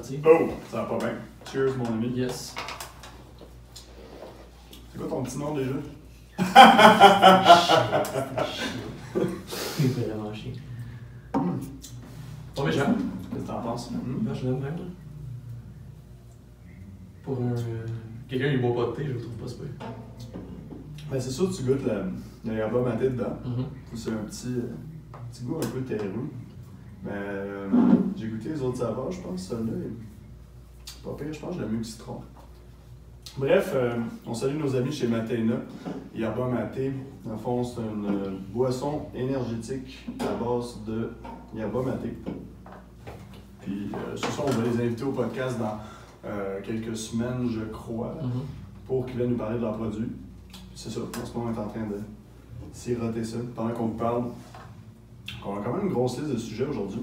parti. Oh, ça va pas bien. Cheers, mon ami. Yes. C'est quoi ton petit nom déjà? Il est vraiment chiant. Pas méchant. Qu'est-ce que t'en penses? Ben, je l'aime bien, là. Pour un. Quelqu'un qui boit pas de thé, je le trouve pas super. Ben, c'est sûr que tu goûtes la yerba maté dedans. Mm-hmm. C'est un petit goût un peu terreux. Mais j'ai goûté les autres saveurs, je pense. Celle-là est pas pire, je pense que j'aime mieux le citron. Bref, on salue nos amis chez Matena. Yerba maté, dans le fond, c'est une boisson énergétique à base de yerba maté. Puis ce soir, on va les inviter au podcast dans quelques semaines, je crois, pour qu'ils viennent nous parler de leurs produits. C'est ça, en ce moment, on est en train de siroter ça. Pendant qu'on vous parle, on a quand même une grosse liste de sujets aujourd'hui.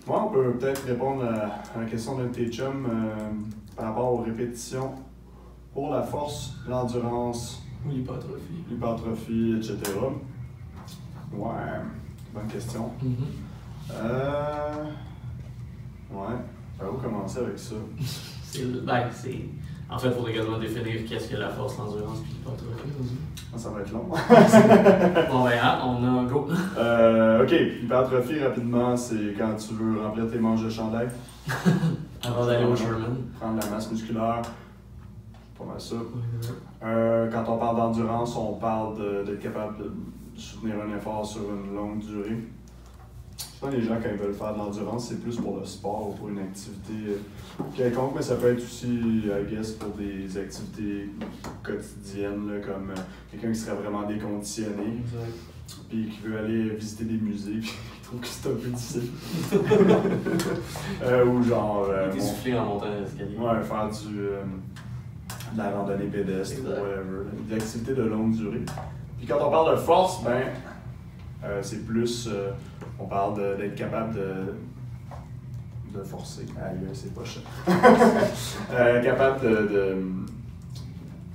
Moi, on peut peut-être répondre à la question d'un de tes chums par rapport aux répétitions pour la force, l'endurance, Ou l'hypertrophie. l'hypertrophie, etc. Ouais, bonne question. Ouais, par où commencer avec ça? C'est. En fait, il faudrait également définir qu'est-ce que la force, l'endurance et l'hypertrophie. Ça va être long. Bon, ben, hein, on a un go. Ok, l'hypertrophie, rapidement, c'est quand tu veux remplir tes manches de chandail. Avant d'aller au Sherman. Prendre la masse musculaire. Pas mal ça. Quand on parle d'endurance, on parle d'être capable de soutenir un effort sur une longue durée. Souvent, les gens, quand ils veulent faire de l'endurance, c'est plus pour le sport ou pour une activité quelconque, mais ça peut être aussi, I guess, pour des activités quotidiennes, là, comme quelqu'un qui serait vraiment déconditionné, puis qui veut aller visiter des musées, puis qui trouve que c'est un peu difficile. Ou genre. Essoufflé en montant l'escalier. Ouais, faire de la randonnée pédestre, ou whatever. Des activités de longue durée. Puis quand on parle de force, ben, c'est plus. On parle d'être capable de forcer. Aïe, c'est pas cher. Capable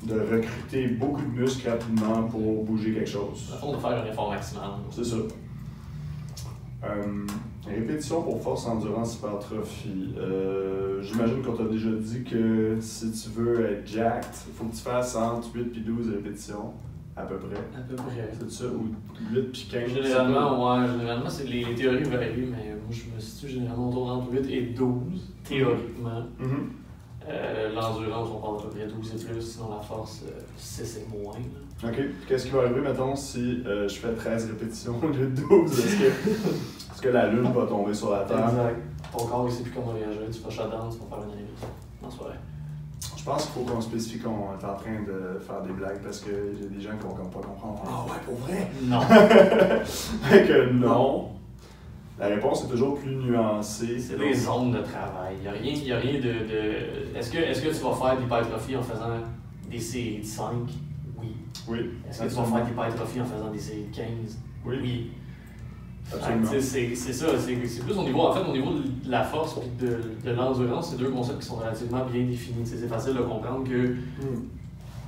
de recruter beaucoup de muscles rapidement pour bouger quelque chose. À fond, de faire un effort maximal. C'est ça. Répétition pour force, endurance, hypertrophie. J'imagine qu'on t'a déjà dit que si tu veux être jacked, il faut que tu fasses entre 8 et 12 répétitions. À peu près. À peu près. C'est ça, ou 8 puis 15. Généralement, c'est les théories varient, mais moi je me situe généralement autour entre 8 et 12, théoriquement. L'endurance, on parle à peu près 12 et plus, sinon la force, 6 et moins. Là. Ok. Qu'est-ce qui va arriver, mettons, si je fais 13 répétitions au lieu de 12? Est-ce que la lune va tomber sur la Terre? Exact. Ton corps, il sait plus comment réagir, tu vas shutdown, tu vas faire une anémie. Non, c'est vrai. Je pense qu'il faut qu'on spécifie qu'on est en train de faire des blagues parce qu'il y a des gens qui vont pas comprendre. Ah ouais, pour vrai? Non. Fait que non. La réponse est toujours plus nuancée. C'est des zones de travail. Il n'y a rien de... Est-ce que tu vas faire de l'hypertrophie en faisant des séries de 5? Oui. Oui. Est-ce que tu vas faire de l'hypertrophie en faisant des séries de 15? Oui. Oui. Absolument. C'est ça, c'est plus au niveau, au niveau de la force et de l'endurance, c'est deux concepts qui sont relativement bien définis. C'est facile de comprendre que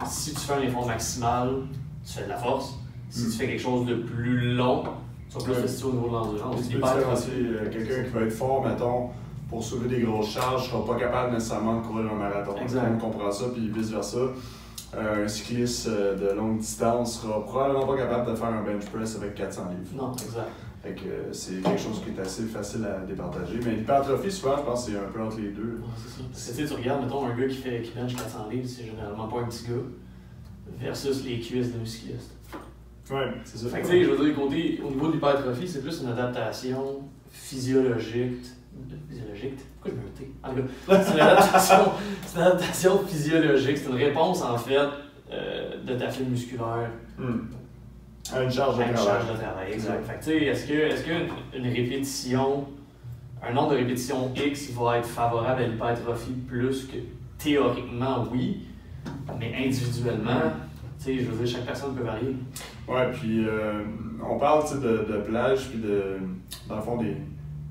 si tu fais un effort maximal, tu fais de la force. Si tu fais quelque chose de plus long, tu vas plus rester au niveau de l'endurance. Tu peux différencier quelqu'un qui va être fort, mettons, pour soulever des grosses charges, ne sera pas capable nécessairement de courir un marathon. Exact. On comprend ça, puis vice-versa. Un cycliste de longue distance sera probablement pas capable de faire un bench press avec 400 livres. Non, exact. Fait que c'est quelque chose qui est assez facile à départager. Mais l'hypertrophie, souvent, je pense que c'est un peu entre les deux. Ouais, c'est ça. Tu regardes, mettons, un gars qui bench 400 livres, c'est généralement pas un petit gars, versus les cuisses d'un cycliste. Ouais, c'est ça. Fait que, tu sais, je veux dire, au niveau de l'hypertrophie, c'est plus une adaptation physiologique. Physiologique? Pourquoi je me tais? En tout cas, c'est une adaptation physiologique. C'est une réponse, en fait, de ta fibre musculaire. À une charge de travail. Exact. Fait que, tu sais, est-ce qu'une répétition, un nombre de répétitions X va être favorable à l'hypertrophie plus que théoriquement, oui, mais individuellement, tu sais, je veux dire, chaque personne peut varier. Ouais, puis on parle de plage, puis dans le fond,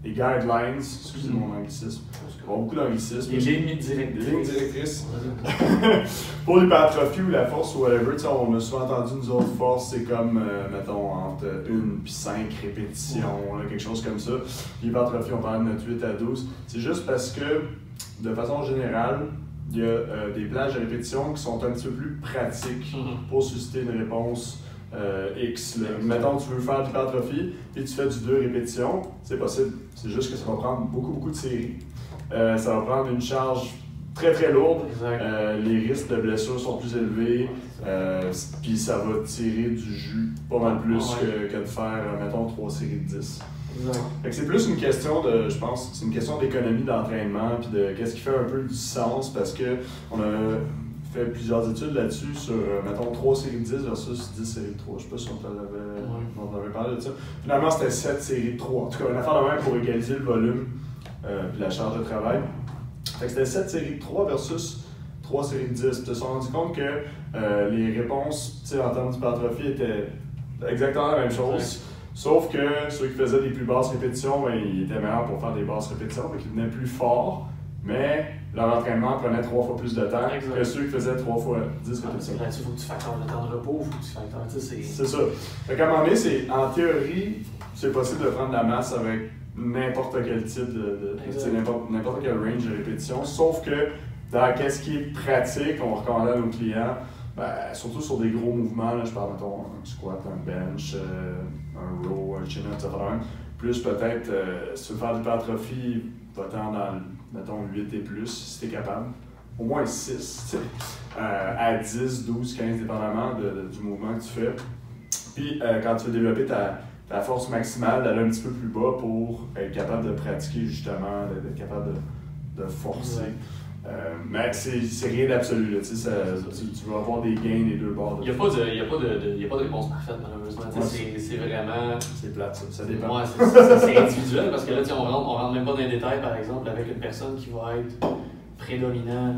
les guidelines, excusez mon anglicisme, il y a beaucoup d'anglicisme. Les lignes directrices. Les lignes directrices. Pour l'hypertrophie ou la force ou whatever, on a souvent entendu nous autres, force c'est comme, mettons, entre 1 et 5 répétitions, là, quelque chose comme ça. L'hypertrophie, on parle de notre 8 à 12. C'est juste parce que, de façon générale, il y a des plages de répétition qui sont un petit peu plus pratiques pour susciter une réponse X. Là. Mettons, tu veux faire de l'hypertrophie et tu fais du 2 répétitions, c'est possible. C'est juste que ça va prendre beaucoup de séries. Ça va prendre une charge très très lourde. Les risques de blessures sont plus élevés. Puis ça va tirer du jus pas mal plus que de faire, mettons, 3 séries de 10. Fait que c'est plus une question de, je pense, c'est une question d'économie d'entraînement puis de qu'est-ce qui fait un peu du sens parce que on a fait plusieurs études là-dessus sur, mettons, 3 séries de 10 versus 10 séries de 3. Je sais pas si on avait parlé de ça. Finalement, c'était 7 séries de 3. En tout cas, une affaire de même pour égaliser le volume puis la charge de travail. Fait que c'était 7 séries de 3 versus 3 séries de 10. Puis tu te rendu compte que les réponses en termes d'hypertrophie étaient exactement la même chose. Sauf que ceux qui faisaient des plus basses répétitions, ben, ils étaient meilleurs pour faire des basses répétitions, donc ils venaient plus forts, mais leur entraînement prenait 3 fois plus de temps que ceux qui faisaient 3 fois 10 répétitions. Là-dessus, il faut que tu factures le temps de repos, il faut que tu factures. C'est ça. Fait qu'à un moment donné, en théorie, c'est possible de prendre de la masse avec n'importe quel type n'importe quel range de répétition, sauf que dans qu'est-ce qui est pratique, on recommande à nos clients, ben, surtout sur des gros mouvements, là, je parle, mettons, un squat, un bench, un row, un chin-up, etc. Plus peut-être, si tu veux faire de l'hypertrophie, va-t'en dans, mettons, 8 et plus, si tu es capable. Au moins 6, à 10, 12, 15, dépendamment du mouvement que tu fais. Puis, quand tu veux développer ta force maximale, d'aller un petit peu plus bas pour être capable de pratiquer, justement, d'être capable de forcer. Mais c'est rien d'absolu. Tu vas avoir des gains des deux bords. Il n'y a pas de réponse parfaite, malheureusement. C'est vraiment. C'est plate, ça dépend. Ouais, c'est individuel parce que là, on rentre même pas dans les détails, par exemple, avec une personne qui va être prédominante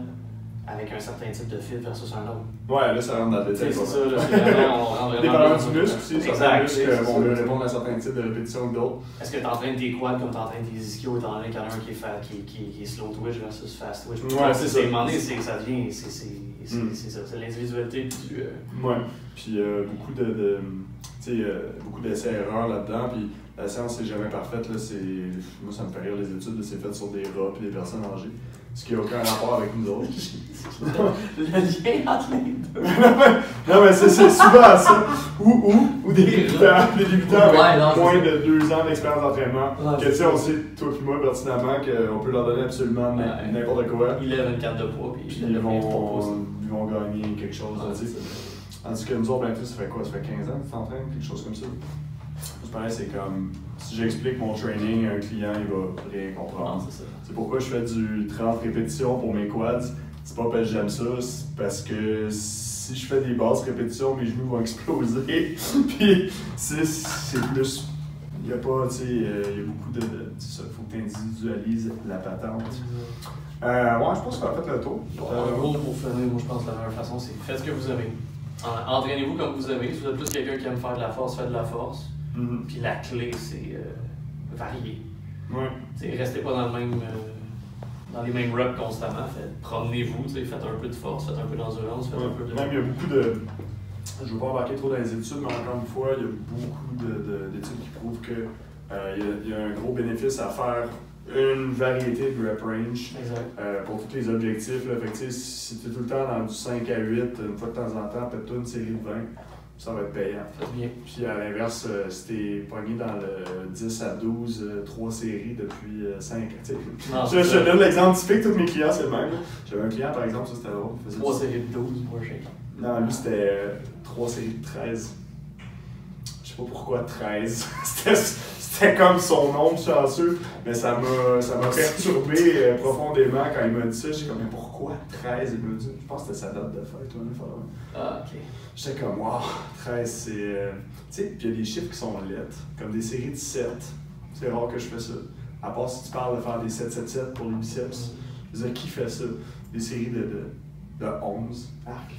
avec un certain type de fit versus un autre. Ouais, là, ça rentre dans le détail. C'est ça, là, c'est vraiment, on rentre vraiment. Dépendamment du muscle aussi, certains muscles vont mieux répondre à certains types de répétitions que d'autres. Est-ce que tu entraînes tes quads comme tu entraînes tes ischios, étant donné qu'il y en a un qui est slow twitch versus fast twitch? Ouais, c'est ça. À un moment donné, ça devient, c'est ça, c'est l'individualité du. Ouais, puis beaucoup d'essais-erreurs là-dedans, puis la science c'est jamais parfaite, là, moi ça me fait rire les études, c'est fait sur des rats et des personnes âgées. Ce qui n'a aucun rapport avec nous autres. Le lien entre les deux. Non, mais c'est souvent ça. Ou des débutants avec moins de 2 ans d'expérience d'entraînement. Que tu sais, on sait, toi et moi, pertinemment, qu'on peut leur donner absolument n'importe quoi. Ils lèvent une carte de poids, puis ils vont gagner quelque chose. Tandis que nous autres, ben, ça fait quoi? Ça fait 15 ans que tu t'entraînes, quelque chose comme ça. C'est pareil, c'est comme si j'explique mon training à un client, il va rien comprendre. C'est pourquoi je fais du 30 répétitions pour mes quads. C'est pas parce que j'aime ça, c'est parce que si je fais des basses répétitions, mes genoux vont exploser. Puis c'est plus. Il y a pas, tu sais, il y a beaucoup de. Il faut que tu individualises la patente. Ouais, je pense qu'on a fait le tour. En gros, pour finir, moi je pense que la meilleure façon, c'est faites ce que vous aimez. Entraînez-vous comme vous aimez. Si vous êtes plus quelqu'un qui aime faire de la force, faites de la force. Puis la clé, c'est varier. Restez pas dans les mêmes reps constamment. Promenez-vous, faites un peu de force, faites un peu d'endurance, faites un peu de. Même il y a beaucoup de. Je ne veux pas embarquer trop dans les études, mais encore une fois, il y a beaucoup d'études qui prouvent qu'il y a un gros bénéfice à faire une variété de rep range pour tous les objectifs. Là. Fait que, si tu es tout le temps dans du 5 à 8, une fois de temps en temps, fais-toi une série de 20, ça va être payant. Faites bien. Puis à l'inverse, si tu es pogné dans le 10 à 12, 3 séries depuis 5 ans. Je te donne l'exemple typique, tous mes clients, c'est le même. J'avais un client, par exemple, ça c'était drôle. 3 séries de 12, moi j'ai. Non, lui c'était 3 séries de 13. Je sais pas pourquoi 13. C'était comme son nombre chanceux, mais ça m'a perturbé profondément quand il m'a dit ça. J'étais comme, mais pourquoi 13? Il m'a dit, je pense que c'était sa date de fête. Ok. J'étais comme, wow, 13, c'est. Tu sais, puis il y a des chiffres qui sont lettres, comme des séries de 7. C'est rare que je fais ça. À part si tu parles de faire des 7-7-7 pour les biceps. Je veux dire, qui fait ça? Des séries de de 11. Arc.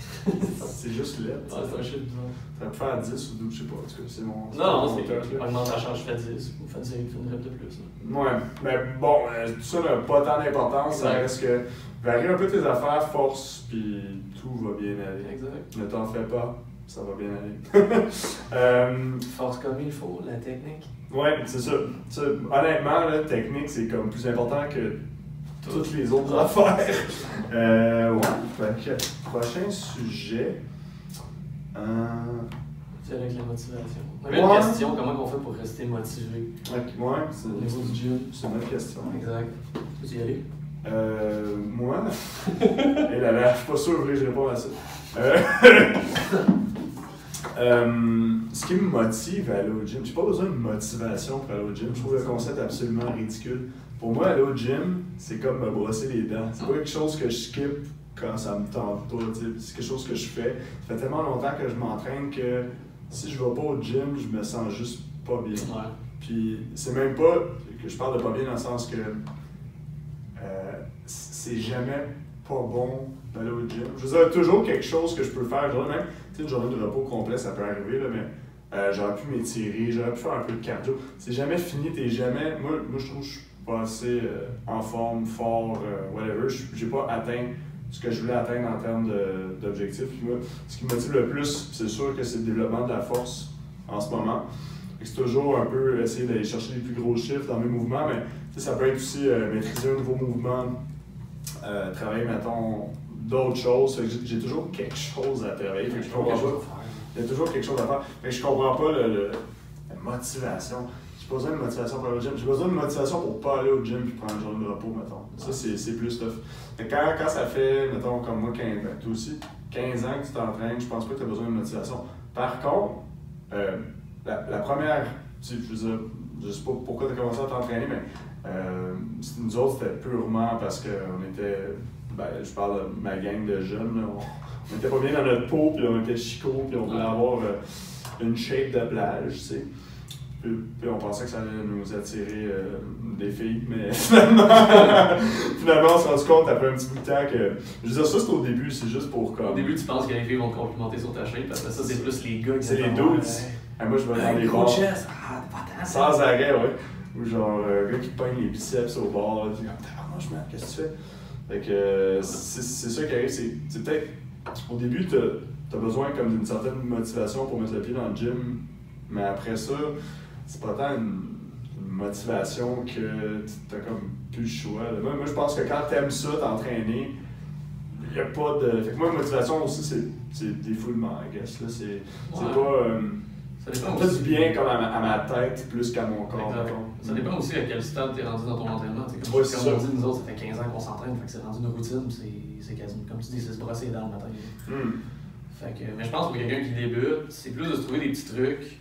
C'est juste laid. Ouais, c'est un chiffre bizarre. Ça peut faire 10 ou 12, je sais pas. En tout cas, c'est mon. Non, c'est augmente la charge, fais 10. Ou fais 10, une rep de plus. Là. Ouais, mais bon, tout ça n'a pas tant d'importance. Ça reste que varie un peu tes affaires, force, puis tout va bien aller. Exact. Ne t'en fais pas, ça va bien aller. Force comme il faut, la technique. Ouais, c'est ça. Honnêtement, la technique, c'est comme plus important que toutes les autres affaires. Ouais, fait que, prochain sujet. C'est avec la motivation. On avait une question, comment on fait pour rester motivé? Ouais, c'est au niveau du gym. C'est une bonne question. Exact. Tu veux y aller? Moi? Et là, je suis pas sûr que je réponds à ça. Ce qui me motive à aller au gym, j'ai pas besoin de motivation pour aller au gym. Je trouve le concept absolument ridicule. Pour moi, aller au gym, c'est comme me brosser les dents. C'est pas quelque chose que je skip quand ça me tente pas. C'est quelque chose que je fais. Ça fait tellement longtemps que je m'entraîne que si je vais pas au gym, je me sens juste pas bien. Ouais. Puis c'est même pas que je parle de pas bien dans le sens que c'est jamais pas bon d'aller au gym. Je veux dire, toujours quelque chose que je peux faire. Genre même, une journée de repos complet, ça peut arriver, là, mais j'aurais pu m'étirer, j'aurais pu faire un peu de cardio. C'est jamais fini, t'es jamais. Moi, je trouve que je suis pas assez en forme, fort, whatever. J'ai pas atteint ce que je voulais atteindre en termes d'objectifs. Puis moi, ce qui me motive le plus, c'est sûr que c'est le développement de la force en ce moment. C'est toujours un peu essayer d'aller chercher les plus gros chiffres dans mes mouvements, mais ça peut être aussi maîtriser un nouveau mouvement, travailler, mettons, d'autres choses. J'ai toujours quelque chose à travailler. Fait que je comprends pas. Il y a toujours quelque chose à faire. Fait que je comprends pas la motivation. J'ai pas besoin de motivation pour aller au gym. J'ai besoin de motivation pour pas aller au gym et prendre une journée de repos, mettons. Ça, c'est plus tough. Fait que quand ça fait, mettons, comme moi, 15 ans, toi aussi, 15 ans que tu t'entraînes, je pense pas que tu as besoin de motivation. Par contre, la première, je veux dire, je sais pas pourquoi tu as commencé à t'entraîner, mais nous autres, c'était purement parce qu'on était, je parle de ma gang de jeunes, là, on était pas bien dans notre peau, puis on était chicots, puis on voulait avoir une shape de plage, tu sais. Puis on pensait que ça allait nous attirer des filles, mais finalement, on s'est rendu compte après un petit bout de temps que. Je veux dire, ça c'est au début, c'est juste pour comme. Au début, tu penses que les filles vont te complimenter sur ta shape, parce que ça, c'est plus les gars qui c'est les dudes. Moi, je vais dans les bars. Sans arrêt, ouais. Ou genre, un gars qui pogne les biceps au bord, tu dis, franchement, qu'est-ce que tu fais? Fait que c'est ça qui arrive, c'est peut-être. Au début, t'as besoin comme d'une certaine motivation pour mettre le pied dans le gym, mais après ça, c'est pas tant une motivation que t'as comme plus le choix. Moi, je pense que quand t'aimes ça, t'entraîner, il n'y a pas de. Fait que moi, motivation aussi, c'est défoulement, I guess. Là, c'est pas. Ça fait du bien comme à ma tête plus qu'à mon corps. Ça dépend aussi à quel stade tu es rendu dans ton entraînement. Comme on dit, nous autres, ça fait 15 ans qu'on s'entraîne, fait que c'est rendu une routine, c'est quasiment, comme tu dis, c'est se brosser les dents le matin. Fait que, mais je pense pour quelqu'un qui débute, c'est plus de se trouver des petits trucs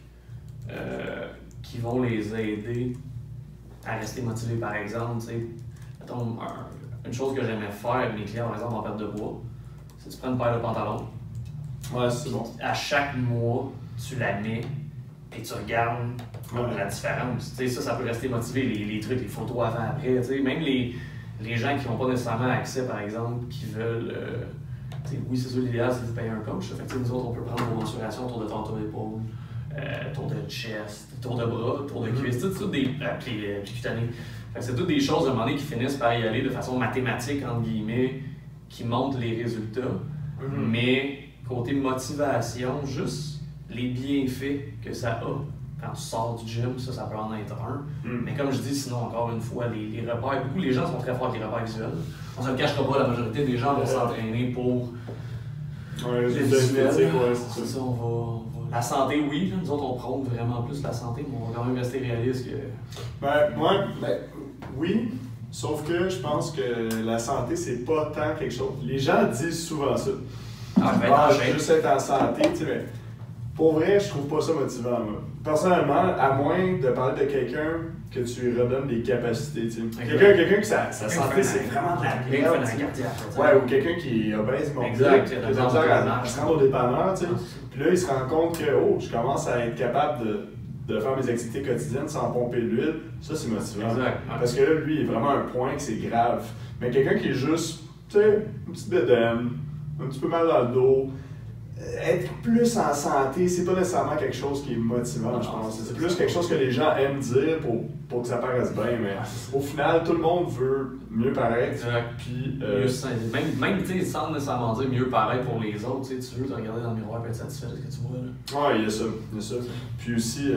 qui vont les aider à rester motivés. Par exemple, mettons, une chose que j'aimais faire avec mes clients, par exemple, en perte de poids, c'est que tu prends une paire de pantalons. Ouais, c'est bon. À chaque mois, tu la mets et tu regardes la différence. Ça peut rester motivé, les trucs, les photos avant-après. Même les gens qui n'ont pas nécessairement accès, par exemple, qui veulent. Oui, c'est sûr, l'idéal, c'est de payer un coach. Fait que, nous autres, on peut prendre nos mensurations autour de ton tour d'épaule, tour de chest, tour de bras, tour de cuisse, tout des plis cutanés. C'est toutes des choses, à un moment donné, qui finissent par y aller de façon mathématique, entre guillemets, qui montrent les résultats. Mais côté motivation, juste les bienfaits que ça a quand tu sors du gym, ça peut en être un. Mais comme je dis, sinon, encore une fois, les repères, beaucoup les gens sont très forts avec les repères visuels. On ne se le cachera pas, la majorité des gens vont s'entraîner pour le visuel. C'est ça, on va. La santé, oui, nous autres, on prône vraiment plus la santé, mais on va quand même rester réaliste que. Oui, sauf que je pense que la santé, c'est pas tant quelque chose. Les gens disent souvent ça. Juste être en santé, tu sais, mais pour vrai, je trouve pas ça motivant, moi. Personnellement, à moins de parler de quelqu'un que tu lui redonnes des capacités, tu sais. Quelqu'un que sa santé, c'est vraiment de la merde. Ouais, ou quelqu'un qui est obèse, morbide, qui a se rendre au dépanneur, tu sais. Puis là, il se rend compte que, je commence à être capable de faire mes activités quotidiennes sans pomper de l'huile. Ça, c'est motivant. Parce que là, lui, il est vraiment un point que c'est grave. Mais quelqu'un qui est juste, tu sais, une petite bédaine, un petit peu mal dans le dos. Être plus en santé, c'est pas nécessairement quelque chose qui est motivant, je pense. C'est plus quelque chose que les gens aiment dire pour que ça paraisse bien, mais au final, tout le monde veut mieux paraître. Exact. Puis, même tu sais, sans nécessairement dire mieux paraître pour les autres, tu veux te regarder dans le miroir et être satisfait de ce que tu vois. Là. Ouais, il y a ça. Puis aussi,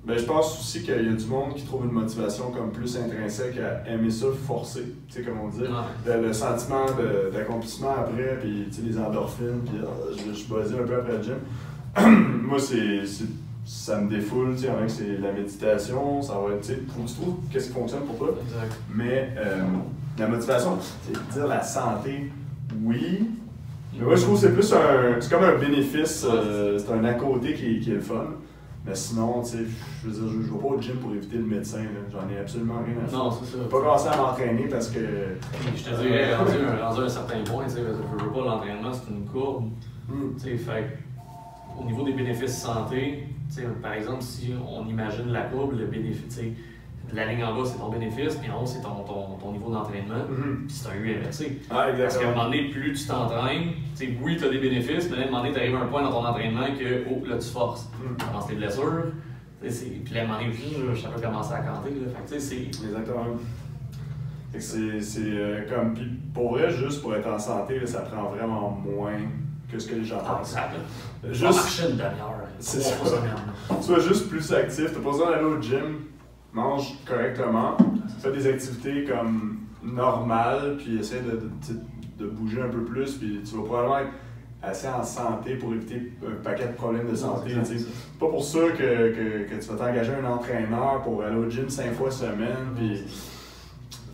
ben, je pense aussi qu'il y a du monde qui trouve une motivation comme plus intrinsèque à aimer ça forcer, tu sais, comme on dit. Ouais. Le sentiment d'accomplissement après, puis les endorphines, puis je suis buzzé un peu après le gym. Moi, ça me défoule, tu sais, avec c'est la méditation, ça va être, tu sais, faut que tu trouves qu'est-ce qui fonctionne pour toi. Exact. Mais la motivation, c'est dire la santé, oui. Mais moi, je trouve que c'est comme un bénéfice, c'est un à côté qui est le fun. Mais sinon, tu sais, je veux dire, je vais pas au gym pour éviter le médecin, j'en ai absolument rien à faire. Non, c'est ça. Je vais pas commencer à m'entraîner parce que. Je te dirais, rendu à un certain point, tu sais, je veux pas l'entraînement, c'est une courbe. Tu sais, fait au niveau des bénéfices santé, tu sais, par exemple, si on imagine la courbe, le bénéfice, tu sais, la ligne en bas, c'est ton bénéfice, puis en haut, c'est ton niveau d'entraînement, puis c'est un U inversé. Ah, exactement. Parce qu'à un moment donné, plus tu t'entraînes, tu sais, oui, tu as des bénéfices, mais à un moment donné, tu arrives à un point dans ton entraînement que, oh, là, tu forces. Tu commences tes blessures, puis là, à un moment donné, ça peut commencer à canter. Là. Fait que, c'est... Exactement. C'est comme, puis pour vrai, juste pour être en santé, là, ça prend vraiment moins que ce que les gens pensent. Juste marcher une demi-heure, c'est ça. Sois juste plus actif, t'as pas besoin d'aller au gym. Mange correctement, fais des activités comme normales, puis essaie de bouger un peu plus, puis tu vas probablement être assez en santé pour éviter un paquet de problèmes de santé. C'est pas pour ça que tu vas t'engager un entraîneur pour aller au gym 5 fois semaine, puis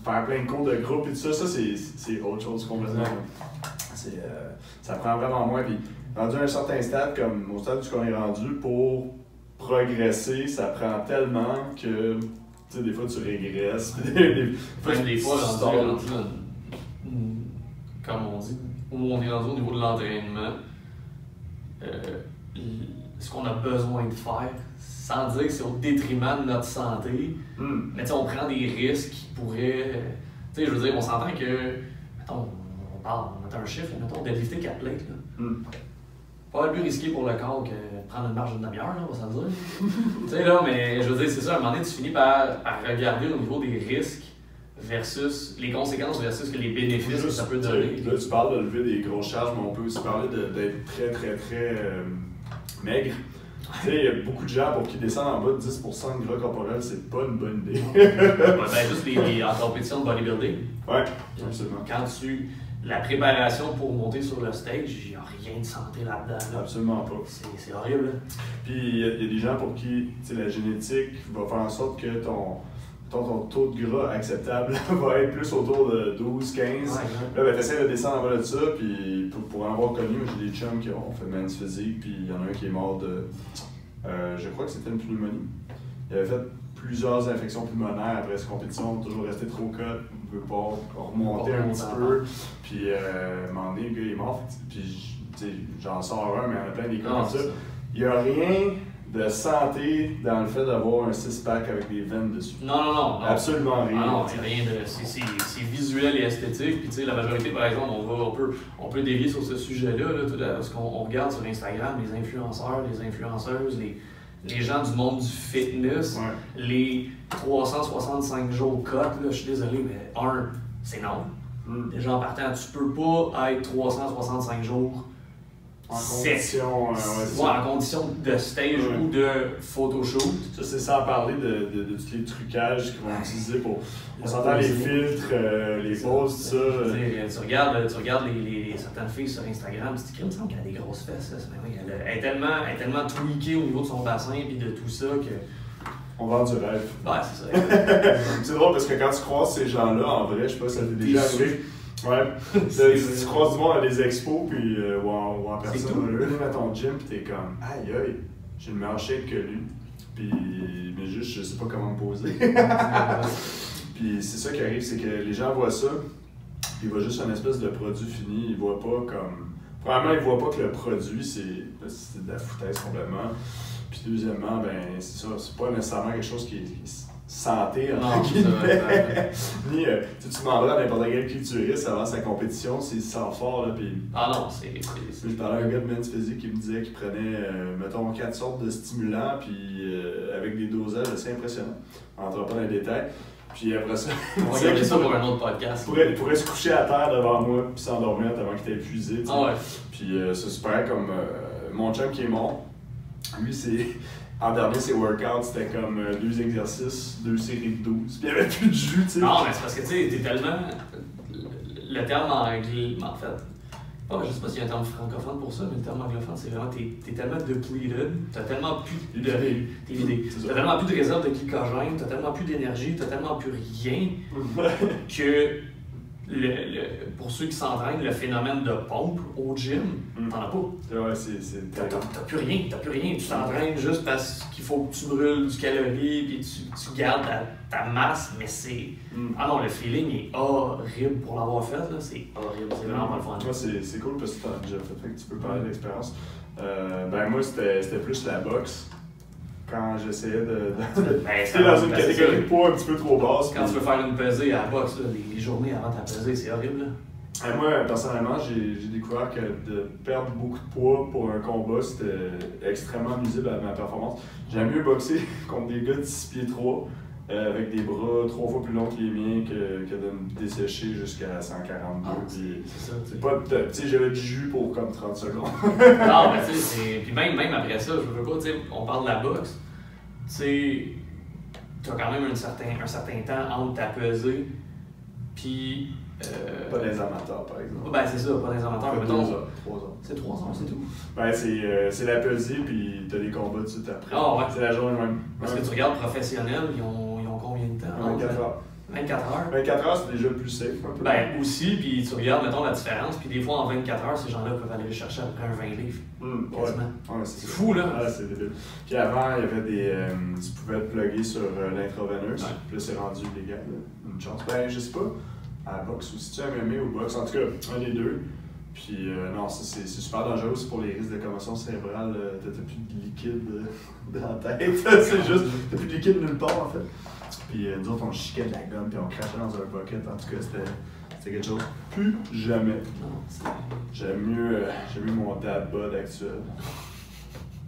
faire plein de cours de groupe et tout ça, c'est autre chose complètement. Ça prend vraiment moins, puis rendu à un certain stade, comme au stade où on est rendu, pour progresser, ça prend tellement que tu sais, des fois tu régresses. Des fois, rendu comme on dit, où on est rendu au niveau de l'entraînement, ce qu'on a besoin de faire, sans dire que c'est au détriment de notre santé, mais tu sais, on prend des risques qui pourraient. Tu sais, je veux dire, on s'entend que, mettons, on met un chiffre, mettons, deadlifter 4 plates. Pas le plus risqué pour le corps que de prendre une marche d'une demi-heure, on va s'en dire. Tu sais, là, mais je veux dire, c'est ça, à un moment donné, tu finis par regarder au niveau des risques versus les conséquences versus les bénéfices que ça peut donner. Là, tu parles de lever des grosses charges, mais on peut aussi parler d'être très maigre. Tu sais, il y a beaucoup de gens pour qui descendent en bas de 10% de gras corporel, c'est pas une bonne idée. Juste en compétition de bodybuilding. Ouais, absolument. Quand la préparation pour monter sur le stage, il n'y a rien de santé là-dedans. Là. Absolument pas. C'est horrible. Là. Puis il y a des gens pour qui la génétique va faire en sorte que ton taux de gras acceptable va être plus autour de 12, 15. Là, ben, tu essaies de descendre en bas de ça, puis pour en avoir connu, j'ai des chums qui ont fait Men's Physique, puis il y en a un qui est mort de. Je crois que c'était une pneumonie. Il avait fait plusieurs infections pulmonaires après cette compétition, toujours resté trop cut, ne veut pas remonter un petit peu. Puis à un moment donné, le gars est mort. Puis j'en sors un, mais il y en a plein des cas comme ça. Il n'y a rien de santé dans le fait d'avoir un 6-pack avec des veines dessus. Non. Absolument rien. Non, il n'y a rien de. C'est visuel et esthétique. Puis tu sais, la majorité, par exemple, on peut dévier sur ce sujet-là, parce qu'on regarde sur Instagram les influenceurs, les influenceuses, les gens du monde du fitness, les 365 jours cut, là, je suis désolé, mais c'est non. Déjà en partant, tu peux pas être 365 jours en condition, en condition de stage ou de photoshoot. Ça, c'est sans parler de tous les trucages qu'ils vont utiliser pour. On s'entend les filtres, les poses, tout ça. Tu regardes certaines filles sur Instagram, tu te dis, il me semble qu'elle a des grosses fesses. Elle est tellement tweakée au niveau de son bassin et de tout ça que. On vend du rêve. Ouais, c'est ça. C'est drôle parce que quand tu croises ces gens-là, en vrai, je sais pas si ça t'est déjà arrivé. Ouais. Tu croises du monde à des expos, puis ou en personne, là, à ton gym, puis t'es comme, aïe, j'ai une meilleure shape que lui. Puis, mais juste, je sais pas comment me poser. Puis c'est ça qui arrive, c'est que les gens voient ça, puis ils voient juste une espèce de produit fini, ils voient pas comme. Premièrement, ils voient pas que le produit, c'est de la foutaise complètement. Puis deuxièmement, ben c'est ça, c'est pas nécessairement quelque chose qui est santé, Non, entre c'est vrai, guillemets. Ni, tu demanderas à n'importe quel culturiste avant sa compétition s'il se sent fort, là, puis... Ah non, c'est... Je parlais à un gars de men's physique qui me disait qu'il prenait, mettons, 4 sortes de stimulants, puis avec des dosages assez impressionnants. On n'entrera pas dans les détails. Puis après ça, on va regarder ça pour un autre podcast. Il pourrait se coucher à terre devant moi, puis s'endormir avant qu'il était épuisé. Ah ouais. Puis c'est super comme mon chum qui est mort. Lui, en dernier, ses workouts, c'était comme 2 exercices, 2 séries de 12. Puis il n'y avait plus de jus, tu sais. Non, mais c'est parce que tu sais, t'es tellement. Le terme anglais, en fait. Je sais pas s'il y a un terme francophone pour ça, mais le terme anglophone, c'est vraiment t'es tellement depleted, t'as tellement plus de. T'es vidé. T'as tellement plus de réserve de glycogène, t'as tellement plus d'énergie, t'as tellement plus rien que pour ceux qui s'entraînent, le phénomène de pompe au gym, t'en as pas. Ouais, c'est T'as plus rien, Tu t'entraînes juste parce qu'il faut que tu brûles du calorie puis tu gardes ta masse, mais c'est. Ah non, le feeling est horrible pour l'avoir fait, là. C'est horrible, c'est vraiment pas le fun. Moi, c'est cool parce que tu as déjà fait que tu peux parler d'expérience. Ben moi, c'était plus la boxe. Quand j'essayais de dans une catégorie de poids un petit peu trop basse. Quand tu veux faire une pesée à la boxe, là, les journées avant ta pesée, c'est horrible. Et moi, personnellement, j'ai découvert que de perdre beaucoup de poids pour un combat, c'était extrêmement nuisible à ma performance. J'aime mieux boxer contre des gars de 6 pieds 3 avec des bras 3 fois plus longs que les miens que de me dessécher jusqu'à 142. C'est ça. C'est pas tu sais, j'avais du jus pour comme 30 secondes. Non, mais tu sais, puis même après ça, je veux pas, tu sais, on parle de la boxe, tu sais, t'as quand même un certain temps entre ta pesée, puis. Pas des amateurs, par exemple. Ben, c'est ça, pas des amateurs. Pas 2 heures, 3 heures. C'est 3 heures, c'est tout. Ben, c'est la pesée, puis t'as des combats tout de suite après. Ah ouais. C'est la journée même. Parce que tu regardes professionnels, ils ont combien de temps? 24 heures. 24 heures? 24 heures, c'est déjà plus safe, un peu. Ben, aussi, puis tu regardes, mettons, la différence, puis des fois, en 24 heures, ces gens-là peuvent aller le chercher après un 20 livres. Quasiment. Ouais, c'est fou, là. Ah, c'est débile. Puis avant, il y avait des. Tu pouvais te plugger sur l'intraveineuse. Ouais. Puis là, c'est rendu légal, là. Une chance. Ben, je sais pas. À la boxe, ou si tu as MMA ou boxe, en tout cas, un des deux. Puis non, ça c'est super dangereux, c'est pour les risques de commotion cérébrale. T'as plus de liquide dans la tête. C'est juste, t'as plus de liquide nulle part en fait. Puis nous autres, on chiquait de la gomme, puis on crachait dans un bucket. En tout cas, c'était quelque chose. Plus jamais. J'aime mieux mon dad bod actuel.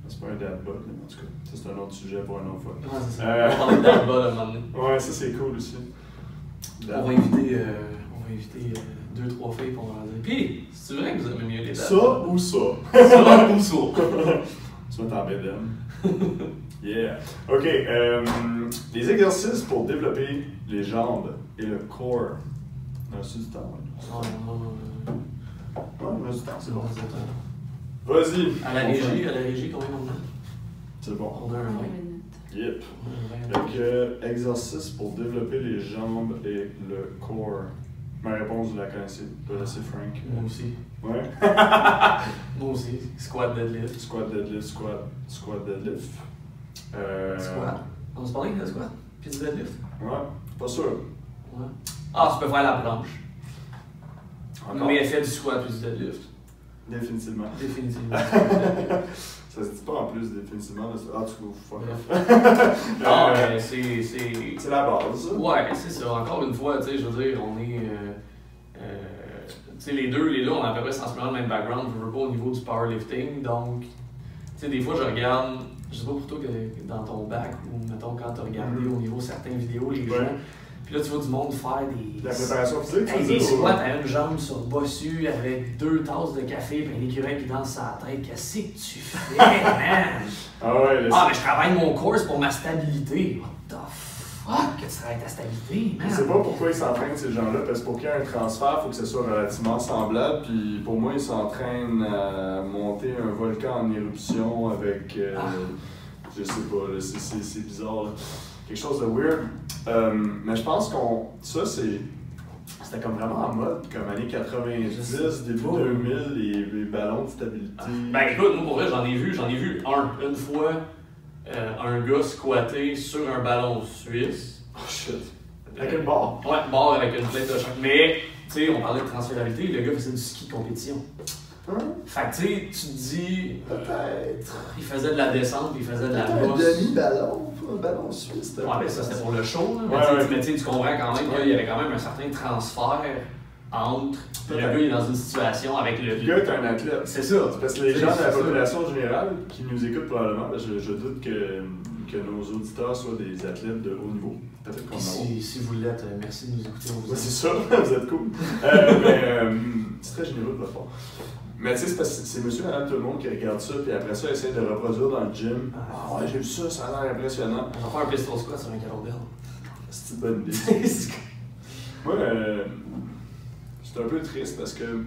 C'est pas un dad bod, mais en tout cas, ça c'est un autre sujet pour un autre fois. Ouais, c'est ça. On va parler de dad bod à un moment donné. Ouais, ça c'est cool aussi. On va inviter 2-3 filles pour leur dire. Puis, c'est vrai que vous aimez mieux les dads. Ça ou ça? Ça ou ça? Tu vas t'en bédaine. Yeah. OK. Des exercices pour développer les jambes et le corps. On a du temps. Ouais, on a du temps, c'est bon. On Vas-y. À la régie, combien on a? C'est bon. On a un 20. Yep. Donc, exercice pour développer les jambes et le corps. Ma réponse, vous la connaissez. Je vais laisser Frank. Moi aussi. Ouais. Moi aussi. Squat, deadlift. Squat, deadlift. Squat. On se parlait de squat? Puis du deadlift? Ouais, pas sûr. Ouais. Ah, tu peux faire la planche. Encore? Mais fait du squat puis du deadlift. Définitivement. Définitivement. Ça se dit pas en plus définitivement. Ah, tu vas fuck off. Non, mais c'est. C'est la base. Ouais, c'est ça. Encore une fois, tu sais, je veux dire, on est. Tu sais, les deux, on a à peu près sensiblement le même background, je veux pas au niveau du powerlifting. Donc, tu sais, des fois, je regarde, je sais pas pour toi que dans ton bac, ou mettons quand tu as regardé au niveau certaines vidéos, les gens. Puis là, tu vois du monde faire des. La préparation physique, hey, des squats à une jambe sur bossu avec 2 tasses de café et un écureuil qui danse sa tête. Qu'est-ce que tu fais, man? Ah ouais, mais je travaille mon course pour ma stabilité. What the fuck? Que tu travailles ta stabilité, man? Je sais pas pourquoi ils s'entraînent ces gens-là, parce que pour qu'il y ait un transfert, il faut que ce soit relativement semblable. Puis pour moi, ils s'entraînent à monter un volcan en éruption avec. Je sais pas, c'est bizarre. Là. Quelque chose de weird. Mais je pense c'était comme vraiment en mode, comme années 90, début 2000, les ballons de stabilité. Ben écoute, moi pour vrai, j'en ai vu une fois un gars squatter sur un ballon suisse. Oh shit. Avec une barre? Ouais, barre avec une plainte de choc. Mais, tu sais, on parlait de transférabilité, le gars faisait du ski de compétition. Fait que tu sais, tu te dis. Peut-être. Il faisait de la descente, puis il faisait de la bosse. Un demi-ballon. le ballon suisse. Ouais, mais ça, c'était pour le show. Là. Ouais, Mais tu comprends quand même qu'il y avait quand même un certain transfert entre. Le gars, il est dans une situation avec le. Le gars est un athlète. C'est ça. Parce que les gens de la population générale qui nous écoutent probablement, je doute que nos auditeurs soient des athlètes de haut niveau. Peut-être qu'on si vous l'êtes, merci de nous écouter. Ouais, c'est ça, vous êtes cool. C'est très généreux de votre part. Mais tu sais, c'est parce que c'est monsieur, madame, tout le monde qui regarde ça, puis après ça, essaie de reproduire dans le gym. Ah ouais, j'ai vu ça, ça a l'air impressionnant. On va faire un pistol squat sur un kettlebell. C'est une bonne idée. Moi, c'est un peu triste parce que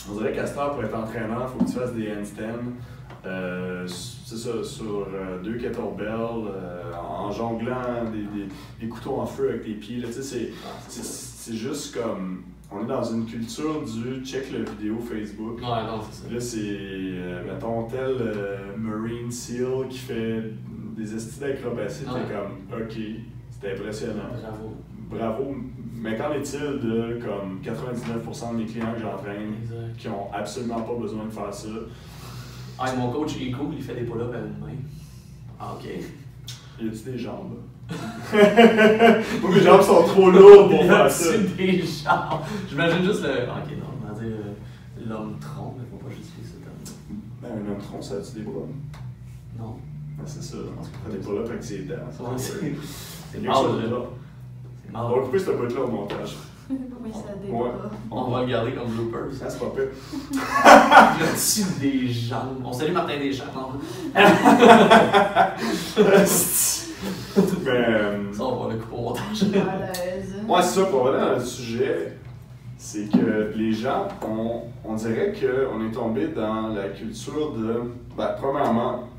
on dirait qu'à cette heure, pour être entraîneur, il faut que tu fasses des handstands. C'est ça, sur 2 kettlebells, en jonglant des couteaux en feu avec tes pieds. Là, c'est juste comme. On est dans une culture du check le vidéo Facebook. Ouais, non, c'est ça. Là, c'est, mettons, tel Marine SEAL qui fait des estis d'acrobatie. T'es comme, ok, c'est impressionnant. Bravo. Mais qu'en est-il de comme 99% de mes clients que j'entraîne qui ont absolument pas besoin de faire ça? Ah, mon coach, il est cool, il fait des pull-ups à une main. Ah, ok. Y a-tu des jambes? Moi, mes jambes sont trop lourdes pour faire ça. Y a-tu des jambes? J'imagine juste le. Ok, non, on va dire l'homme tronc, mais faut pas juste utiliser ce terme. Ben, un homme tronc, ça a-tu des bras? Non. Ben, c'est ça. On fait des pull-ups avec ses dents. C'est mal, là. On va couper ce bout-là au montage. Oui, ça a des ouais. On va le garder comme bloopers. Ça, c'est pas pire. Y a-tu des jambes? On salue Martin Deschamps, non? Mais, ça, on va le couper au montage. Ouais, c'est ça. Pour revenir dans le sujet, c'est que les gens, on dirait qu'on est tombé dans la culture de, premièrement,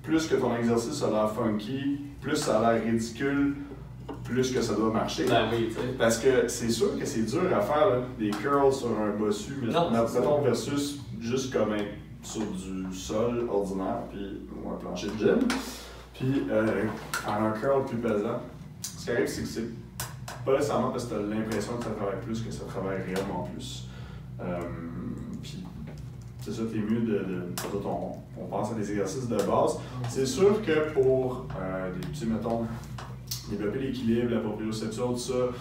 plus que ton exercice a l'air funky, plus ça a l'air ridicule, plus que ça doit marcher. Ben oui, tu sais. Parce que c'est sûr que c'est dur à faire, là, des curls sur un bossu, mettons versus juste comme être sur du sol ordinaire, puis ou un plancher de gym. Puis faire un curl plus pesant. Ce qui arrive, c'est que c'est pas nécessairement parce que tu as l'impression que ça travaille plus que ça travaille réellement plus. Puis c'est ça, t'es mieux on pense à des exercices de base. C'est sûr que pour des petits, mettons, développer l'équilibre, la proprioception, tout ça,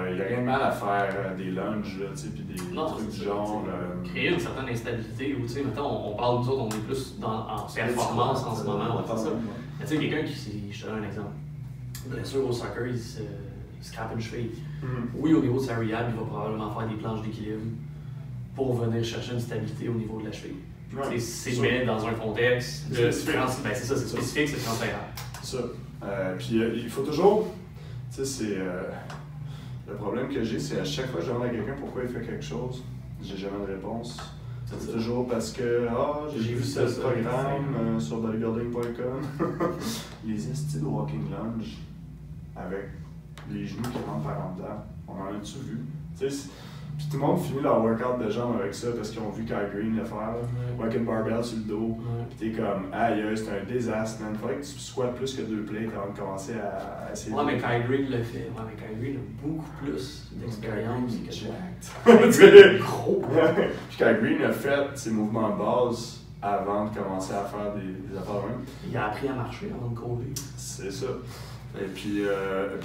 il n'y a rien de mal à faire des lunges, puis des trucs du genre. Créer une certaine instabilité, ou tu sais, mettons, on parle, nous autres, on est plus en performance en ce moment, on va faire ça. Mais tu sais, quelqu'un qui, je te donne un exemple, blessure au soccer, il se scrape une cheville. Oui, au niveau de sa rehab, il va probablement faire des planches d'équilibre pour venir chercher une stabilité au niveau de la cheville. Ouais, c'est mais dans un contexte spécifique, c'est spécifique, c'est transférable. C'est ça. Puis il faut toujours, tu sais, c'est le problème que j'ai, c'est à chaque fois que je demande à quelqu'un pourquoi il fait quelque chose, j'ai jamais de réponse. C'est toujours parce que j'ai vu ce programme sur bodybuilding.com. Les estis de walking lunge avec les genoux qui rentrent par en dedans, on en a-tu vu? Puis tout le monde finit leur workout de jambes avec ça parce qu'ils ont vu Kai Green le faire. Walking barbell sur le dos. Puis t'es comme, aïe, c'est un désastre, man. Faudrait que tu squats plus que 2 plates avant de commencer à essayer. Ouais, mais Kai Green le fait. Ouais, mais Kai Green a beaucoup plus d'expérience que Jack. C'est gros. Puis Kai Green a fait ses mouvements de base avant de commencer à faire des affaires même. Il a appris à marcher avant de courir. C'est ça. Et puis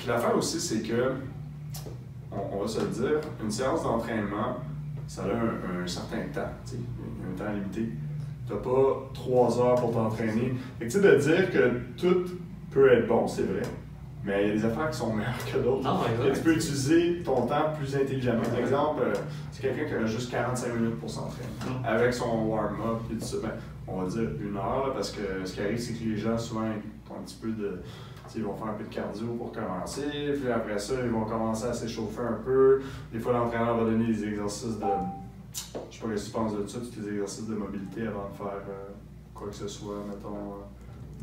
l'affaire aussi, c'est que on va se le dire, une séance d'entraînement, ça a un certain temps, il y a un temps limité. Tu n'as pas 3 heures pour t'entraîner. Fait que de dire que tout peut être bon, c'est vrai, mais il y a des affaires qui sont meilleures que d'autres. Tu peux utiliser ton temps plus intelligemment. Par exemple, c'est quelqu'un qui a juste 45 minutes pour s'entraîner. Avec son warm-up et tout ça, on va dire 1 heure, là, parce que ce qui arrive, c'est que les gens, souvent, ont un petit peu de... Ils vont faire un peu de cardio pour commencer, puis après ça, ils vont commencer à s'échauffer un peu. Des fois, l'entraîneur va donner des exercices de... Je sais pas ce que tu penses de ça, tous les exercices de mobilité avant de faire quoi que ce soit, mettons...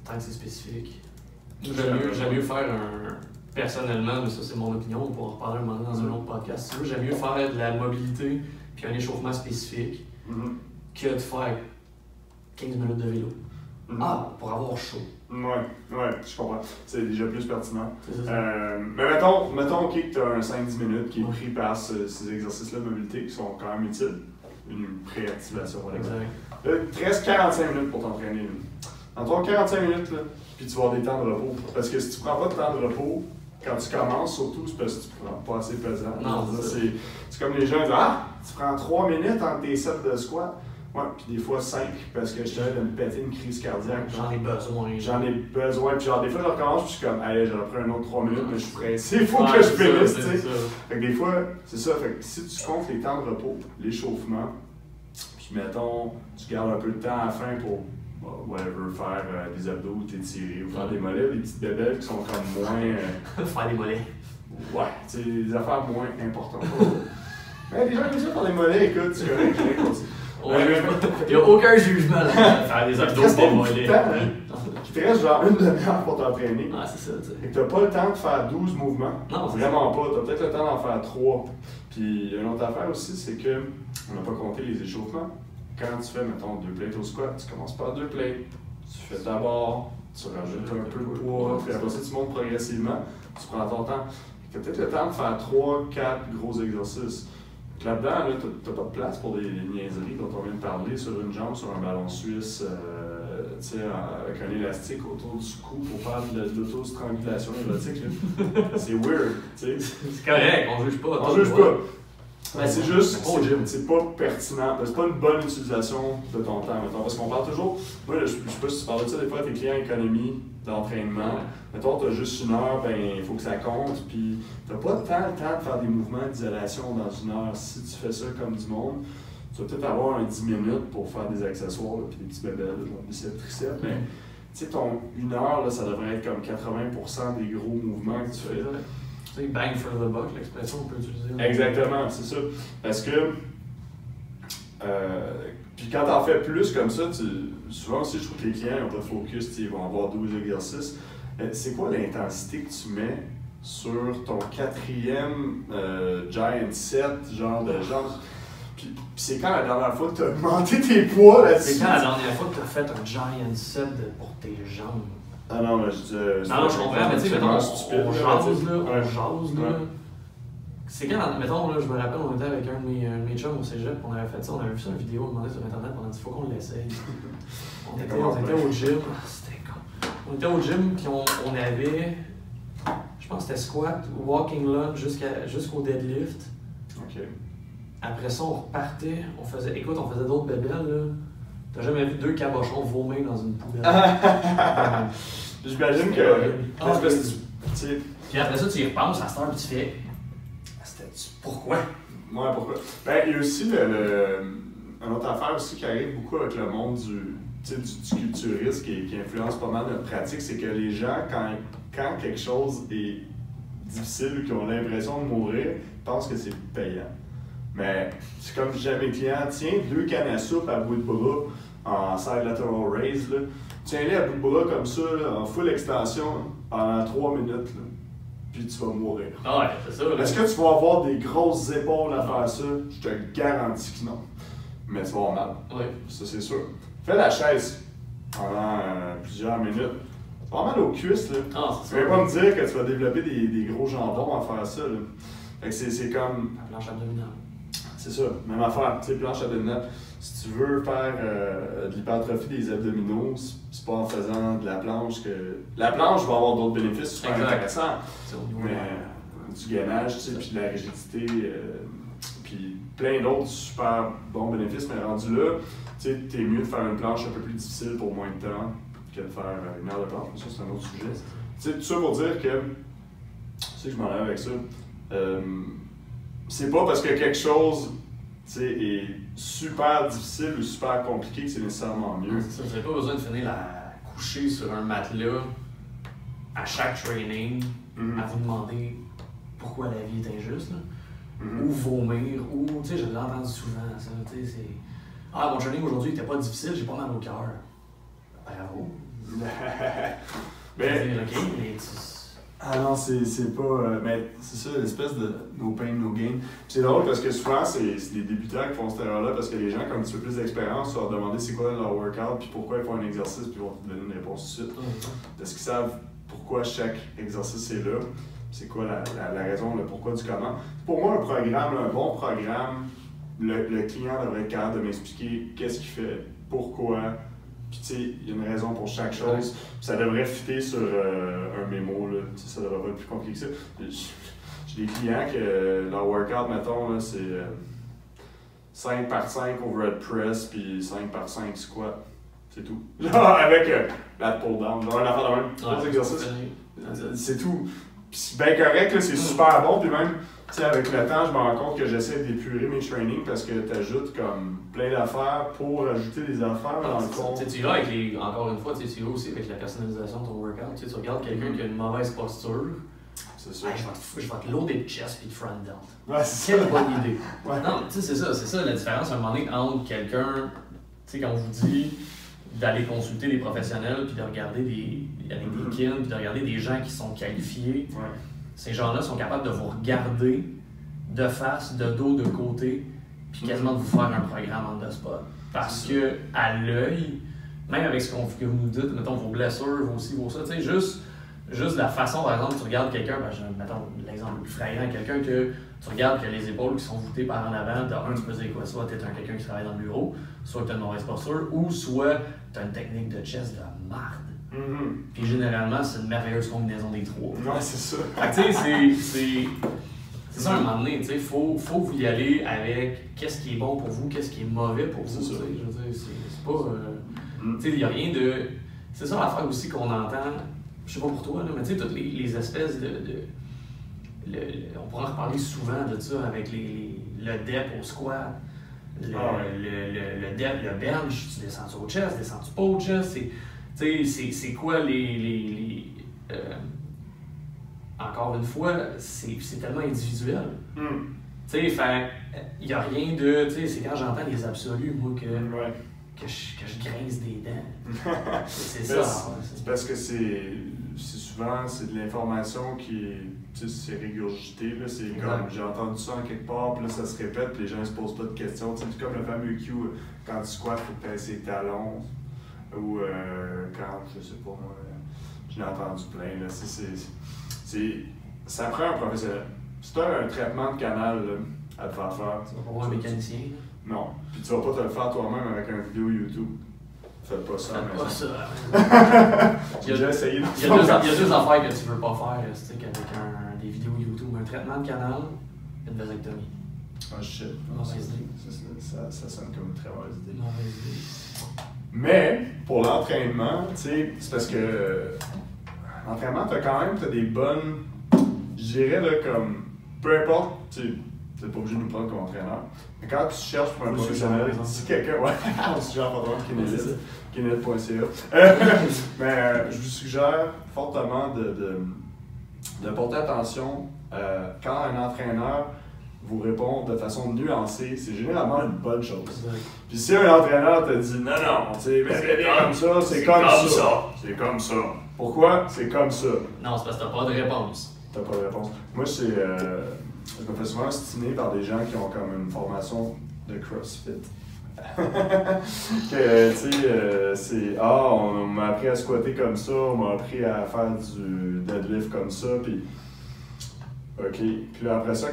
Tant que c'est spécifique. J'aime mieux faire personnellement, mais ça c'est mon opinion, on pourra en reparler un moment dans un autre podcast. J'aime mieux faire de la mobilité puis un échauffement spécifique que de faire 15 minutes de vélo. Pour avoir chaud. Ouais, je comprends. C'est déjà plus pertinent. Mais mettons que tu as un 5-10 minutes qui est pris par ces exercices-là de mobilité qui sont quand même utiles. Une préactivation, voilà. Exact. Il te reste 45 minutes pour t'entraîner. dans ton 45 minutes, là, puis tu vas avoir des temps de repos. Parce que si tu prends pas de temps de repos, quand tu commences, surtout, c'est parce que tu prends pas assez pesant. Non, c'est comme les gens disent ah, tu prends 3 minutes entre tes sets de squat. Ouais, puis des fois 5 parce que je t'avais de me péter une crise cardiaque. J'en ai besoin. J'en ai besoin. Puis genre, des fois, je recommence, puis je suis comme, allez, j'aurais pris un autre 3 minutes, mais je suis pressé. Il faut que je finisse, tu sais. Fait que des fois, c'est ça. Fait que si tu comptes les temps de repos, l'échauffement, puis mettons, tu gardes un peu de temps à la fin pour, whatever, faire des abdos ou t'étirer ou faire des mollets, des petites bébelles qui sont comme moins. Faire des mollets. Ouais, tu sais, des affaires moins importantes. Mais les gens qui aiment ça faire des mollets, écoute, tu connais, il n'y a aucun jugement là, faire des abdos des mollets. Il te reste genre une demi-heure pour t'entraîner. Ah, c'est ça, tu sais. Et que t'as pas le temps de faire 12 mouvements. Non, vraiment pas. T'as peut-être le temps d'en faire 3. Puis une autre affaire aussi, c'est que on n'a pas compté les échauffements. Quand tu fais, mettons, 2 plates au squat, tu commences par 2 plates. Tu fais d'abord, tu rajoutes un peu de poids, puis après ça, tu montes progressivement. Tu prends ton temps. T'as peut-être le temps de faire 3-4 gros exercices. Là-dedans, là, t'as pas de place pour des niaiseries dont on vient de parler sur une jambe, sur un ballon suisse, avec un élastique autour du cou pour faire de l'auto-strangulation érotique. C'est weird, tu sais. C'est correct, on juge pas. On juge pas. Mais c'est juste, c'est pas pertinent, c'est pas une bonne utilisation de ton temps, mettons, parce qu'on parle toujours, moi, je sais pas si tu parles de ça des fois à tes clients économie d'entraînement, mettons, t'as juste une heure, ben, il faut que ça compte, puis t'as pas tant le temps de faire des mouvements d'isolation dans une heure. Si tu fais ça comme du monde, tu vas peut-être avoir un 10 minutes pour faire des accessoires, puis des petits bébés, genre biceps, triceps, mais tu sais, ton 1 heure, là, ça devrait être comme 80% des gros mouvements que tu fais. Tu sais, bang for the buck, l'expression qu'on peut utiliser. Exactement, c'est ça. Parce que, puis quand t'en fais plus comme ça, souvent aussi, je trouve que les clients n'ont pas de focus, ils vont avoir 12 exercices. C'est quoi l'intensité que tu mets sur ton 4e Giant Set, genre de genre? Puis c'est quand la dernière fois que tu as augmenté tes poids là-dessus? C'est quand la dernière fois que tu as fait un Giant Set pour tes jambes? Ah non, mais je non, je comprends, mais tu sais, mettons, on jase là, Ouais. C'est quand, mettons, là, je me rappelle, on était avec un de mes chums au cégep, on avait fait ça, on avait vu ça, une vidéo, on demandait sur internet, on a dit, faut qu'on l'essaye. On était au gym, c'était con. On était au gym, puis on avait, je pense que c'était squat, walking lunge jusqu'au deadlift. OK. Après ça, on repartait, on faisait d'autres bébelles, là. T'as jamais vu 2 cabochons vomir dans une poubelle? J'imagine que. Puis après ça, tu y repenses à cette heure, puis tu fais. Pourquoi? Ouais, pourquoi? Ben, il y a aussi une autre affaire aussi qui arrive beaucoup avec le monde du culturisme qui influence pas mal notre pratique, c'est que les gens, quand quelque chose est difficile ou qu'ils ont l'impression de mourir, ils pensent que c'est payant. Mais c'est comme jamais client, tiens 2 cannes à soupe à bout de bras en side lateral raise, là. Tiens-les à bout de bras comme ça, là, en full extension, pendant 3 minutes, là, puis tu vas mourir. Ah ouais, c'est ça. Là. Est-ce que tu vas avoir des grosses épaules à faire ça? Je te garantis que non. Mais tu vas avoir mal. Oui. Ça, c'est sûr. Fais la chaise pendant plusieurs minutes. Tu vas avoir mal aux cuisses, là. Ah, c'est tu ne vas pas me dire que tu vas développer des gros jambons à faire ça, là. Fait que c'est comme... La planche abdominale. C'est ça, même affaire, tu sais, planche abdominale. Si tu veux faire de l'hypertrophie des abdominaux, c'est pas en faisant de la planche que... La planche va avoir d'autres bénéfices super intéressants. Mais du gainage, tu sais, puis de la rigidité, puis plein d'autres super bons bénéfices, mais rendu là, tu sais, t'es mieux de faire une planche un peu plus difficile pour moins de temps que de faire une heure de planche, mais ça c'est un autre sujet. Tu sais, tout ça pour dire que, tu sais que je m'en vais avec ça, c'est pas parce que quelque chose est super difficile ou super compliqué que c'est nécessairement mieux. Vous n'avez pas besoin de finir la coucher sur un matelas à chaque training à vous demander pourquoi la vie est injuste. Là. Ou vomir, ou tu sais, je l'ai entendu souvent ça. C'est ah, mon training aujourd'hui n'était pas difficile, j'ai pas mal au cœur. Bravo. Mais ah non, c'est pas. Mais c'est ça, l'espèce de no pain, no gain. Puis c'est drôle parce que souvent, c'est les débutants qui font cette erreur-là parce que les gens, comme un petit peu plus d'expérience, tu vas leur demander c'est quoi leur workout, puis pourquoi ils font un exercice, puis ils vont te donner une réponse tout de suite. Parce qu'ils savent pourquoi chaque exercice est là, c'est quoi la raison, le pourquoi du comment. Pour moi, un bon programme, le client devrait être capable de m'expliquer qu'est-ce qu'il fait, pourquoi, Puis tu sais, il y a une raison pour chaque chose. Puis ça devrait fitter sur un mémo, là. Ça devrait pas être plus compliqué que ça. J'ai des clients que leur workout, mettons, là, c'est 5 par 5 overhead press, puis 5 par 5 squat. C'est tout. Genre avec la pull down, genre une affaire de même. Ouais, exercices. C'est tout. Puis c'est bien correct, là, c'est super bon. Puis même, tu sais, avec le temps, je me rends compte que j'essaie d'épurer mes trainings parce que tu ajoutes comme plein d'affaires pour ajouter des affaires dans le fond. Tu y vas avec les. Encore une fois, tu y vas aussi avec la personnalisation de ton workout. Tu regardes quelqu'un qui a une mauvaise posture. C'est ça. Hey, je vais te loader de chest et de front down. Ouais, c'est Quelle ça. bonne idée. Ouais. Non, tu sais, c'est ça la différence à un moment donné entre quelqu'un, tu sais, quand on vous dit d'aller consulter des professionnels puis de regarder avec des kin puis de regarder des gens qui sont qualifiés. Ouais. Ces gens-là sont capables de vous regarder de face, de dos, de côté, puis quasiment de vous faire un programme en the spot. Parce que à l'œil, même avec ce que vous nous dites, mettons vos blessures, vos ci, vos ça, tu sais, juste la façon, par exemple, tu regardes quelqu'un, mettons l'exemple le plus frappant, quelqu'un que tu regardes qui a les épaules qui sont voûtées par en avant, de un, tu peux dire quoi, soit tu es quelqu'un qui travaille dans le bureau, soit tu as une mauvaise posture, ou soit tu as une technique de chest de marde. Puis généralement, c'est une merveilleuse combinaison des trois. Ouais, c'est ça. Fait que tu sais, c'est ça, à un moment donné, tu sais, faut vous y aller avec qu'est-ce qui est bon pour vous, qu'est-ce qui est mauvais pour vous. Je veux dire, c'est pas. Tu sais, il n'y a rien de. C'est ça l'affaire aussi qu'on entend, je sais pas pour toi, là, mais tu sais, toutes les espèces on pourra en reparler souvent de ça avec le dep au squat, le dep, le bench, tu descends au chest, descends-tu pas au chest, c'est quoi encore une fois, c'est tellement individuel. Tu sais, il n'y a rien de. Tu sais, c'est quand j'entends les absolus, moi, que je grince des dents. C'est ça. C'est parce que c'est souvent c'est de l'information qui est. Tu sais, c'est régurgité. Là, c'est comme j'ai entendu ça en quelque part, puis là, ça se répète, puis les gens ne se posent pas de questions. Tu sais, comme le fameux Q, quand tu squats, il faut que tu aies ses talons. Ou quand, je sais pas moi, je l'ai entendu plein. Là, ça prend un professionnel. Si tu as un traitement de canal là, à te faire faire. Tu vas pas voir un mécanicien. Non. Puis tu vas pas te le faire toi-même avec une vidéo YouTube. Faites pas ça. Faites pas ça. J'ai déjà essayé. Il y a deux affaires que tu veux pas faire qu'avec des vidéos YouTube. Un traitement de canal et une vasectomie. Ah, shit. Ça sonne comme une très mauvaise idée. Mauvaise idée. Mais, pour l'entraînement, tu sais, c'est parce que l'entraînement, t'as des bonnes, je dirais, là, comme, peu importe, tu n'es pas obligé de nous prendre comme entraîneur, mais quand tu cherches pour un professionnel, si quelqu'un, on se suggère pas de kinénet.ca, mais je vous suggère fortement de porter attention quand un entraîneur vous répond de façon nuancée, c'est généralement une bonne chose. Puis si un entraîneur te dit non, c'est comme ça, c'est comme ça. C'est comme ça. Pourquoi? C'est comme ça. Non, c'est parce que t'as pas de réponse. T'as pas de réponse. Moi, je me fais souvent ostiner par des gens qui ont comme une formation de CrossFit. Que, tu sais, c'est on m'a appris à squatter comme ça, on m'a appris à faire du deadlift comme ça, puis OK. Puis là, après ça,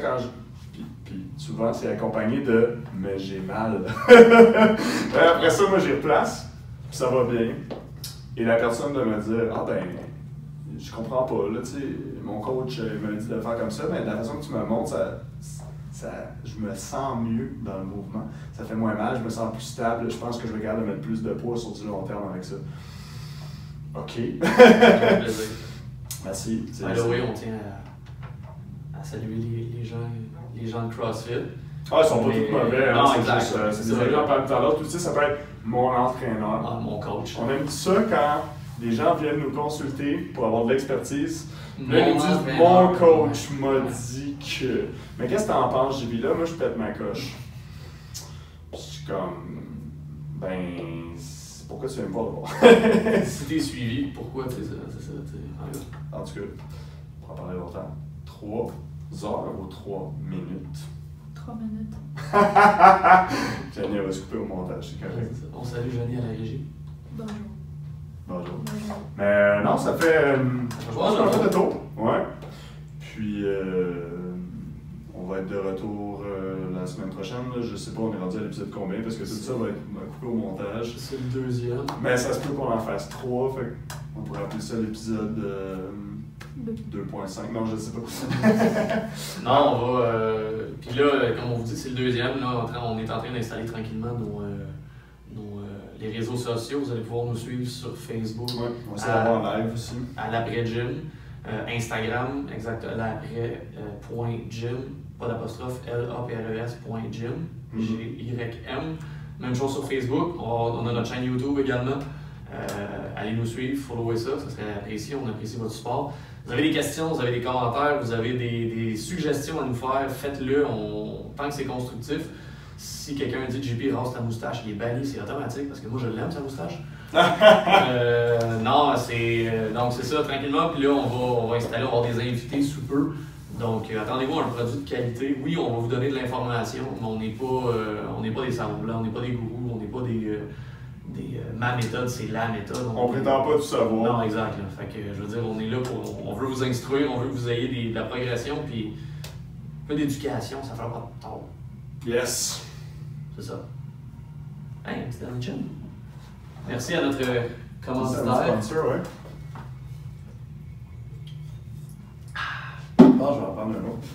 puis souvent, c'est accompagné de « mais j'ai mal ». Après ça, moi, j'y replace, puis ça va bien. Et la personne de me dire « ah ben, je comprends pas, là, tu sais, mon coach m'a dit de le faire comme ça, mais de la façon que tu me montres, je me sens mieux dans le mouvement. Ça fait moins mal, je me sens plus stable, je pense que je vais garder mettre plus de poids sur du long terme avec ça. » OK. Merci. Oui, on tient à saluer les gens de CrossFit. Ah, ils sont pas tous mauvais, non, c'est des exemples parmi tant d'autres. Tu sais, ça peut être mon entraîneur. Mon coach. On aime ça quand des gens viennent nous consulter pour avoir de l'expertise. Là, ils nous disent mon coach m'a dit que. Mais qu'est-ce que t'en penses, JB? Là, moi, je pète ma coche. Je suis comme. Pourquoi tu viens me voir d'abord? Si t'es suivi, pourquoi tu sais ça? En tout cas, pour en parler longtemps, 3 heures ou 3 minutes? 3 minutes. Jenny va se couper au montage, c'est correct. On salue Jenny à la régie. Bonjour. Bonjour. Mais non, ça fait. Je pense qu'on a fait le tour. Ouais. Puis, on va être être de retour la semaine prochaine. Là. Je sais pas, on est rendu à l'épisode combien, parce que tout ça va être coupé au montage. C'est le deuxième. Mais ça se peut qu'on en fasse 3, fait on pourrait appeler ça l'épisode 2.5. Non, je sais pas. Non, on va. Puis là, comme on vous dit, c'est le deuxième. Là, on est en train d'installer tranquillement les réseaux sociaux. Vous allez pouvoir nous suivre sur Facebook. Ouais, on va essayer d'avoir en live aussi. À l'après-gym. Instagram, exactement, l'après.gym, pas d'apostrophe, LAPRES.gym, GYM. Même chose sur Facebook. On a notre chaîne YouTube également. Allez nous suivre, followez ça, ça serait apprécié. On apprécie votre support. Vous avez des questions, vous avez des commentaires, vous avez des suggestions à nous faire, faites-le. Tant que c'est constructif. Si quelqu'un dit JP rase ta moustache, il est banni, c'est automatique parce que moi je l'aime sa moustache. Non, donc c'est ça, tranquillement. Puis là, on va installer, on va avoir des invités sous peu. Donc attendez-vous à un produit de qualité. Oui, on va vous donner de l'information, mais on n'est pas des savants blancs, on n'est pas des gourous, on n'est pas des ma méthode, c'est la méthode. On prétend pas tout savoir. Non, exact. Là. Fait que je veux dire, on est là on veut vous instruire, on veut que vous ayez de la progression, puis un peu d'éducation, ça fera pas de tort. Yes. C'est ça. Hey, un petit dernier chin. Merci à notre commanditaire. Sponsor, ouais. Ah, je vais en prendre un autre.